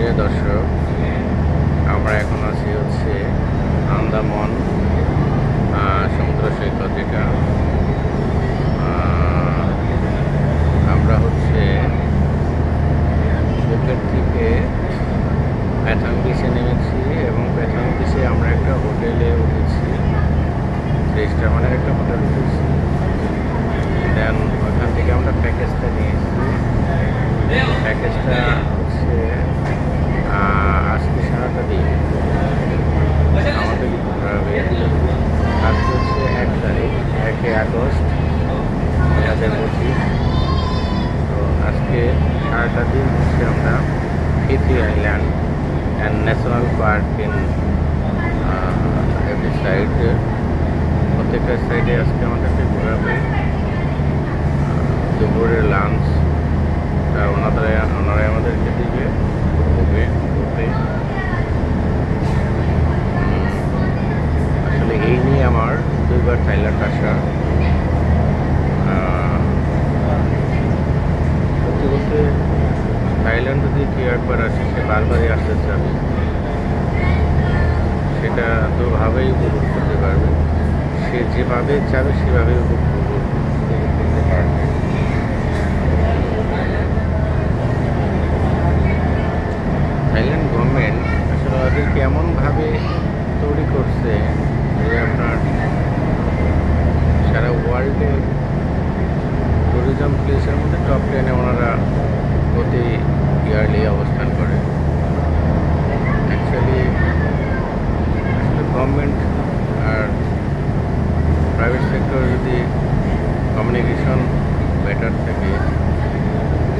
প্রিয় দর্শক, আমরা এখন আছি হচ্ছে আন্দামান সমুদ্র সৈকত, যেটা আমরা হচ্ছে বুকেট থেকে প্যাথাং বিচে নেমেছি এবং প্যাথাং বিচে আমরা একটা হোটেলে উঠেছি, 3 স্টার মানের একটা হোটেল উঠেছি। দেন ওখান থেকে আমরা প্যাকেজটা নিয়েছি। প্যাকেজটা হচ্ছে আজকে সারাটা দিন আমাদের ঘোরাবে। আজকে হচ্ছে 1 তারিখ, 1 আগস্ট 2025। তো আজকে সারাটা দিন হচ্ছে আমরা ফিথি island and national park in every side, প্রত্যেকটা সাইডে আজকে আমাদেরকে ঘোরাবে। দুপুরের লাঞ্চ ওনারাই আমাদেরকে দিবে ঘুরতে। আসলে এই নিয়ে আমার 2বার থাইল্যান্ড আসা। সত্যি বলতে থাইল্যান্ড যদি কেউ একবার আসে, সে বারবারই আসতে চাবে, সেটা দুভাবেই উপভোগ করতে পারবে। সে যেভাবে চাবে সেভাবেই উপভোগ করতে পারবে। থাইল্যান্ড গভর্নমেন্ট আসলে ওদেরকে এমনভাবে তৈরি করছে যে আপনার সারা ওয়ার্ল্ডে ট্যুরিজম প্লেসের মধ্যে টপ 10-এ ওনারা প্রতি ইয়ারলি অবস্থান করে। অ্যাকচুয়ালি আসলে গভর্নমেন্ট আর প্রাইভেট সেক্টর যদি কমিউনিকেশন বেটার থাকে,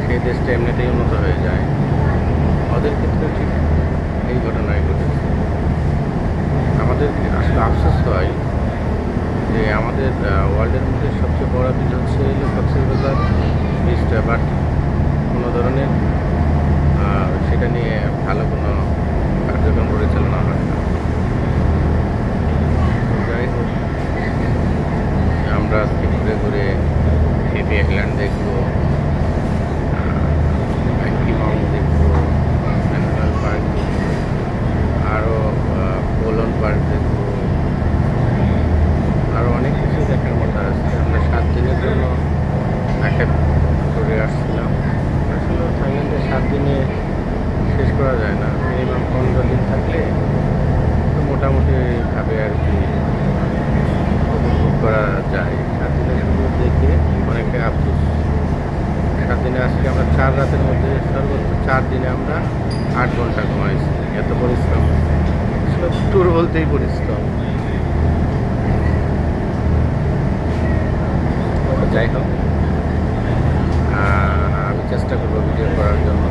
সেই দেশটা এমনিতেই উন্নত হয়ে যায়। ওদের ক্ষেত্রে ঠিক এই ঘটনাই ঘটেছে। আমাদের আসলে আফসোস হয় যে আমাদের ওয়ার্ল্ডের মধ্যে সবচেয়ে বড় বীজ হচ্ছে কক্সবাজার বীজটা, বাট কোনো ধরনের সেটা নিয়ে ভালো কোনো কার্যক্রম পরিচালনা হয় না। যাই হোক, আমরা আজকে ঘুরে ঘুরে ফিথি আইল্যান্ড দেখবো, দেখবো, ন্যাশনাল পার্ক দেখবো, আরও পোলন পার্ক দেখবো, আরও অনেক কিছু দেখার মতো আছে। আমরা 7 দিনের জন্য একটা ট্যুরে আসছিলাম। আসলে থাইল্যান্ডে 7 দিনে শেষ করা যায় না, মিনিমাম 15 দিন থাকলে তো মোটামুটিভাবে আর কি উপভোগ করা যায়। 7 দিনে শুধু দেখে অনেকটা আফসোস। 7 দিনে আজকে আমরা 4 রাতের মধ্যে সর্বোচ্চ 4 দিনে আমরা 8 ঘন্টা ঘুমাইছি। এত পরিশ্রম, আসলে ট্যুর বলতেই পরিশ্রম। যাই হোক, আমি চেষ্টা করবো ভিডিও করার জন্য।